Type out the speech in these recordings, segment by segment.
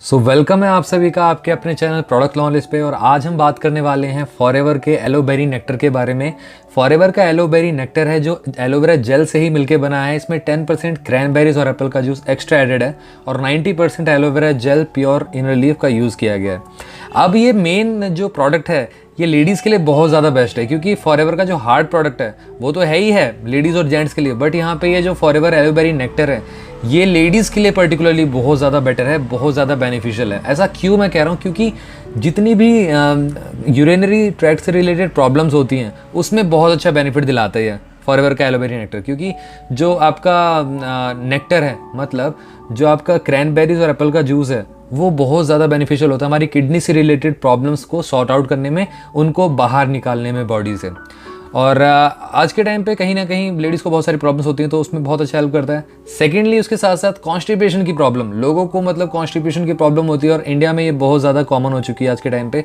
Welcome है आप सभी का आपके अपने चैनल प्रोडक्ट नॉलेज पे। और आज हम बात करने वाले हैं फॉरएवर के एलोवेरी नेक्टर के बारे में। फॉरएवर का एलोवेरी नेक्टर है जो एलोवेरा जेल से ही मिलके बना है। इसमें 10% क्रैनबेरीज और एप्पल का जूस एक्स्ट्रा एडेड है और 90% aloe vera gel pure inner leaf का यूज़ किया गया है। अब ये मेन जो प्रोडक्ट है ये लेडीज़ के लिए बहुत ज़्यादा बेस्ट है, क्योंकि फॉरएवर का जो हार्ड प्रोडक्ट है वो तो है ही है लेडीज़ और जेंट्स के लिए, बट यहाँ पे ये जो फॉरएवर एलोवेरी नेक्टर है ये लेडीज़ के लिए पर्टिकुलरली बहुत ज़्यादा बेटर है, बहुत ज़्यादा बेनिफिशियल है। ऐसा क्यों मैं कह रहा हूँ, क्योंकि जितनी भी यूरिनरी ट्रैक्ट से रिलेटेड प्रॉब्लम्स होती हैं उसमें बहुत अच्छा बेनिफिट दिलाता है फॉरएवर का एलोवेरी नेक्टर। क्योंकि जो आपका नेक्टर है, मतलब जो आपका क्रैनबेरीज और एप्पल का जूस है, वो बहुत ज़्यादा बेनिफिशियल होता है हमारी किडनी से रिलेटेड प्रॉब्लम्स को सॉर्ट आउट करने में, उनको बाहर निकालने में बॉडी से। और आज के टाइम पे कहीं ना कहीं लेडीज़ को बहुत सारी प्रॉब्लम्स होती हैं तो उसमें बहुत अच्छा हेल्प करता है। सेकेंडली उसके साथ साथ कॉन्स्टिपेशन की प्रॉब्लम, लोगों को मतलब कॉन्स्टिपेशन की प्रॉब्लम होती है और इंडिया में ये बहुत ज़्यादा कॉमन हो चुकी है आज के टाइम पे।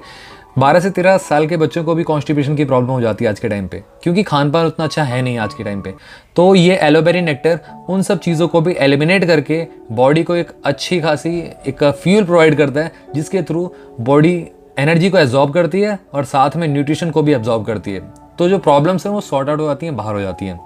12 से 13 साल के बच्चों को भी कॉन्स्टिपेशन की प्रॉब्लम हो जाती है आज के टाइम पे, क्योंकि खान पान उतना अच्छा है नहीं आज के टाइम पे। तो ये एलोवेरी नेक्टर उन सब चीज़ों को भी एलिमिनेट करके बॉडी को एक अच्छी खासी एक फ्यूल प्रोवाइड करता है, जिसके थ्रू बॉडी एनर्जी को एब्जॉर्ब करती है और साथ में न्यूट्रिशन को भी एब्जॉर्ब करती है। तो जो प्रॉब्लम्स हैं वो सॉर्ट आउट हो जाती हैं, बाहर हो जाती हैं।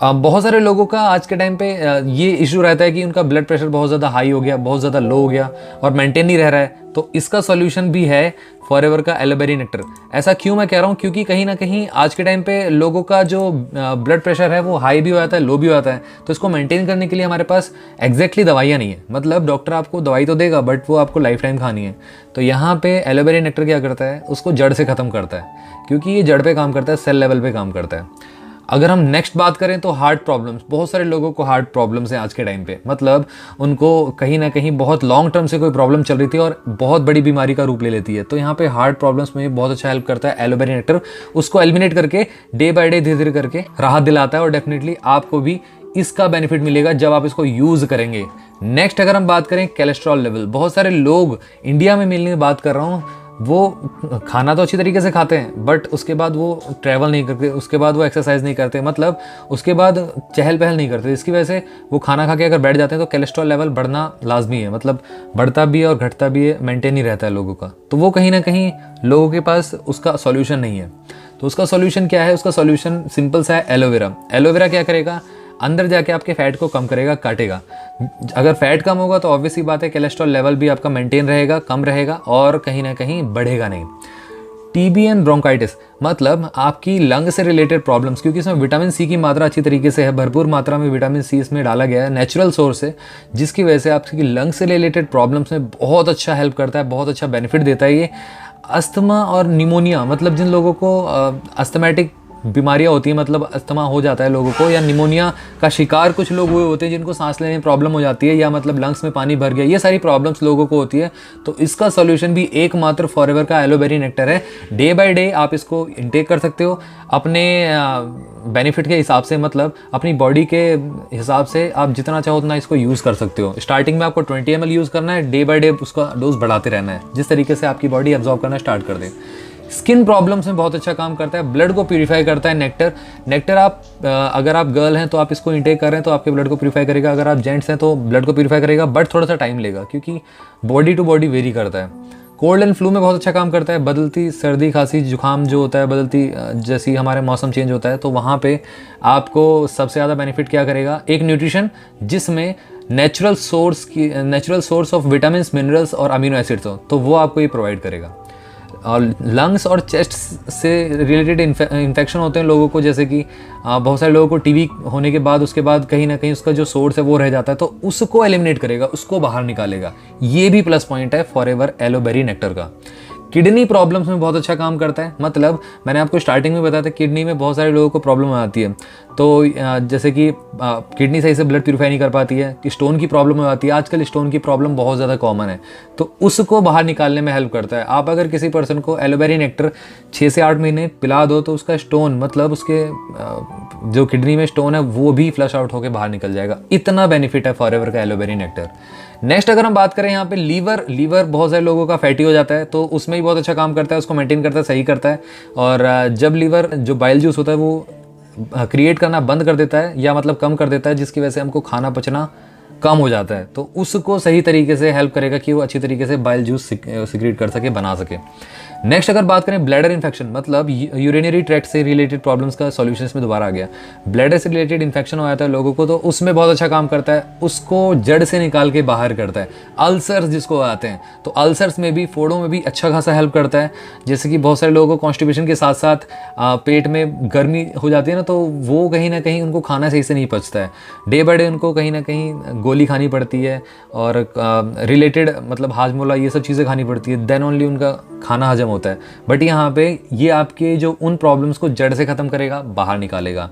बहुत सारे लोगों का आज के टाइम पे ये इशू रहता है कि उनका ब्लड प्रेशर बहुत ज़्यादा हाई हो गया, बहुत ज़्यादा लो हो गया और मेंटेन नहीं रह रहा है। तो इसका सॉल्यूशन भी है फॉरएवर का एलोवेरी नेक्टर। ऐसा क्यों मैं कह रहा हूँ, क्योंकि कहीं ना कहीं आज के टाइम पे लोगों का जो ब्लड प्रेशर है वो हाई भी हो जाता है, लो भी हो जाता है। तो इसको मेंटेन करने के लिए हमारे पास एग्जैक्टली दवाइयाँ नहीं है, मतलब डॉक्टर आपको दवाई तो देगा बट वो आपको लाइफ टाइम खानी है। तो यहाँ पे एलोवेरी नेक्टर क्या करता है, उसको जड़ से ख़त्म करता है, क्योंकि ये जड़ पे काम करता है, सेल लेवल पे काम करता है। अगर हम नेक्स्ट बात करें तो हार्ट प्रॉब्लम्स, बहुत सारे लोगों को हार्ट प्रॉब्लम्स हैं आज के टाइम पे, मतलब उनको कहीं ना कहीं बहुत लॉन्ग टर्म से कोई प्रॉब्लम चल रही थी और बहुत बड़ी बीमारी का रूप ले लेती है। तो यहाँ पे हार्ट प्रॉब्लम्स में बहुत अच्छा हेल्प करता है एलोवेरी नेक्टर। उसको एलिमिनेट करके डे बाय डे धीरे धीरे करके राहत दिलाता है और डेफिनेटली आपको भी इसका बेनिफिट मिलेगा जब आप इसको यूज़ करेंगे। नेक्स्ट अगर हम बात करें कोलेस्ट्रॉल लेवल, बहुत सारे लोग इंडिया में मिलने की बात कर रहा हूँ, वो खाना तो अच्छी तरीके से खाते हैं बट उसके बाद वो ट्रैवल नहीं करते, उसके बाद वो एक्सरसाइज नहीं करते, मतलब उसके बाद चहल पहल नहीं करते। इसकी वजह से वो खाना खा के अगर बैठ जाते हैं तो कोलेस्ट्रॉल लेवल बढ़ना लाजमी है, मतलब बढ़ता भी है और घटता भी है, मेंटेन ही रहता है लोगों का। तो वो कहीं ना कहीं लोगों के पास उसका सॉल्यूशन नहीं है। तो उसका सॉल्यूशन क्या है, उसका सॉल्यूशन सिंपल सा है, एलोवेरा। एलोवेरा क्या करेगा, अंदर जाके आपके फैट को कम करेगा, काटेगा। अगर फैट कम होगा तो ऑब्वियस सी बात है कोलेस्ट्रॉल लेवल भी आपका मेंटेन रहेगा, कम रहेगा और कहीं ना कहीं बढ़ेगा नहीं। टीबी एंड ब्रोंकाइटिस, मतलब आपकी लंग से रिलेटेड प्रॉब्लम्स, क्योंकि इसमें विटामिन सी की मात्रा अच्छी तरीके से है, भरपूर मात्रा में विटामिन सी इसमें डाला गया है, नेचुरल सोर्स है, जिसकी वजह से आपकी लंग से रिलेटेड प्रॉब्लम्स में बहुत अच्छा हेल्प करता है, बहुत अच्छा बेनिफिट देता है ये। अस्थमा और निमोनिया, मतलब जिन लोगों को अस्थमेटिक बीमारियां होती हैं, मतलब अस्थमा हो जाता है लोगों को, या निमोनिया का शिकार कुछ लोग हुए होते हैं जिनको सांस लेने में प्रॉब्लम हो जाती है, या मतलब लंग्स में पानी भर गया, ये सारी प्रॉब्लम्स लोगों को होती है। तो इसका सॉल्यूशन भी एकमात्र फॉरएवर का एलोवेरी नेक्टर है। डे बाय डे आप इसको इनटेक कर सकते हो अपने बेनिफिट के हिसाब से, मतलब अपनी बॉडी के हिसाब से आप जितना चाहो उतना इसको यूज़ कर सकते हो। स्टार्टिंग में आपको 20 ml यूज़ करना है, डे बाय डे उसका डोज बढ़ाते रहना है, जिस तरीके से आपकी बॉडी एब्जॉर्ब करना स्टार्ट कर दे। स्किन प्रॉब्लम्स में बहुत अच्छा काम करता है, ब्लड को प्यूरिफाई करता है नेक्टर आप अगर आप गर्ल हैं तो आप इसको इंटेक कर रहे हैं तो आपके ब्लड को प्यूरिफाई करेगा, अगर आप जेंट्स हैं तो ब्लड को प्यूरिफाई करेगा, बट थोड़ा सा टाइम लेगा क्योंकि बॉडी टू बॉडी वेरी करता है। कोल्ड एंड फ्लू में बहुत अच्छा काम करता है, बदलती सर्दी खांसी जुकाम जो होता है, बदलती जैसी हमारे मौसम चेंज होता है, तो वहाँ पे आपको सबसे ज़्यादा बेनिफिट क्या करेगा, एक न्यूट्रिशन जिसमें natural source of vitamin, minerals और अमीनो एसिड्स हो, तो वो आपको ये प्रोवाइड करेगा। और लंग्स और चेस्ट से रिलेटेड इन्फेक्शन होते हैं लोगों को, जैसे कि बहुत सारे लोगों को टीबी होने के बाद उसके बाद कहीं ना कहीं उसका जो सोर्स है वो रह जाता है, तो उसको एलिमिनेट करेगा, उसको बाहर निकालेगा। ये भी प्लस पॉइंट है फॉरएवर एलोवेरी नेक्टर का। किडनी प्रॉब्लम्स में बहुत अच्छा काम करता है, मतलब मैंने आपको स्टार्टिंग में बताया था किडनी में बहुत सारे लोगों को प्रॉब्लम आती है, तो जैसे कि किडनी सही से ब्लड प्यूरिफाई नहीं कर पाती है, स्टोन की प्रॉब्लम हो जाती है, आजकल स्टोन की प्रॉब्लम बहुत ज़्यादा कॉमन है, तो उसको बाहर निकालने में हेल्प करता है। आप अगर किसी पर्सन को एलोवेरी नेक्टर 6 से 8 महीने पिला दो तो उसका स्टोन, मतलब उसके जो किडनी में स्टोन है वो भी फ्लश आउट होकर बाहर निकल जाएगा। इतना बेनिफिट है फॉरएवर का एलोवेरी नेक्टर। नेक्स्ट अगर हम बात करें यहाँ पे लीवर बहुत सारे लोगों का फैटी हो जाता है, तो उसमें भी बहुत अच्छा काम करता है, उसको मेंटेन करता है, सही करता है। और जब लीवर जो बाइल जूस होता है वो क्रिएट करना बंद कर देता है या मतलब कम कर देता है, जिसकी वजह से हमको खाना पचना कम हो जाता है, तो उसको सही तरीके से हेल्प करेगा कि वो अच्छी तरीके से बाइल जूस सिक्रीट कर सके, बना सके। नेक्स्ट अगर बात करें ब्लैडर इन्फेक्शन, मतलब यूरिनरी ट्रैक्ट से रिलेटेड प्रॉब्लम्स का सॉल्यूशन इसमें दोबारा आ गया। ब्लैडर से रिलेटेड इन्फेक्शन हो जाता है लोगों को, तो उसमें बहुत अच्छा काम करता है, उसको जड़ से निकाल के बाहर करता है। अल्सर्स जिसको आते हैं, तो अल्सर्स में भी, फोड़ों में भी अच्छा खासा हेल्प करता है। जैसे कि बहुत सारे लोगों को कॉन्स्टिपेशन के साथ साथ पेट में गर्मी हो जाती है ना, तो वो कहीं ना कहीं उनको खाना सही से नहीं पचता है, डे बाय डे उनको कहीं ना कहीं गोली खानी पड़ती है और रिलेटेड मतलब हाजमोला ये सब चीज़ें खानी पड़ती है, देन ओनली उनका खाना हजम होता है। बट यहाँ पे ये आपके जो उन प्रॉब्लम्स को जड़ से ख़त्म करेगा, बाहर निकालेगा।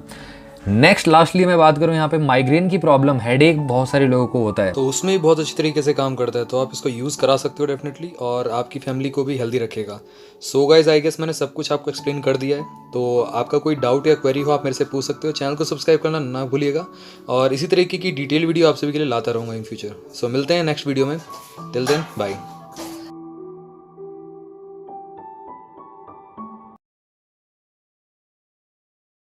नेक्स्ट लास्टली मैं बात करूँ यहाँ पे माइग्रेन की प्रॉब्लम, हेडेक बहुत सारे लोगों को होता है, तो उसमें भी बहुत अच्छी तरीके से काम करता है, तो आप इसको यूज़ करा सकते हो डेफिनेटली, और आपकी फैमिली को भी हेल्दी रखेगा। सो गाइज आई गेस मैंने सब कुछ आपको एक्सप्लेन कर दिया है। तो आपका कोई डाउट या क्वेरी हो आप मेरे से पूछ सकते हो। चैनल को सब्सक्राइब करना ना भूलिएगा, और इसी तरीके की डिटेल वीडियो आप सभी के लिए लाता रहूँगा इन फ्यूचर। सो मिलते हैं नेक्स्ट वीडियो में, टिल देन बाय।